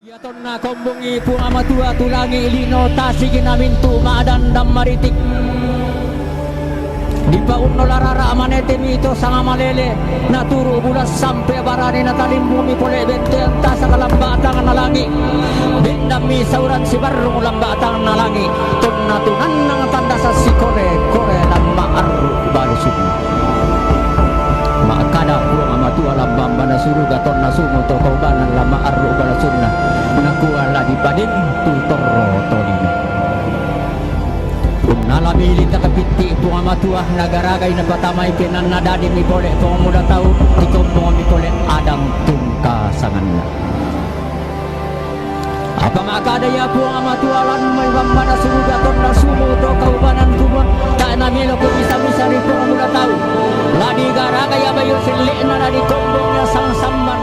Ya tonna kombongi pu amatua tulangi ilino tasigi namintu maadandam maritik di pauno larara amanete mito sanga malele naturu bulas sampai barani natalim bumi pole bente tasa kalambatang nalangi bendami sauran si barung lambatang nalangi tonna tunan nang tanda sa si kore lama arru balusud makada puang amatua lambang bana suruga tonna sumu to kaubanan lama arru balasudna nakuala di badin tutoro tolino nalamili takapiti puang amatua nagaraga ina patamay pinan nadadi mi pole kung muda tau ikombong mi pole adang tungka sanganna apa makada ya puang amatua lan may bambana suruga tonna sumu to kaubanan kuma tak namilo ko bisa ri puang muda tau ladi garaga ya bayo silina na di kombongnya sang samban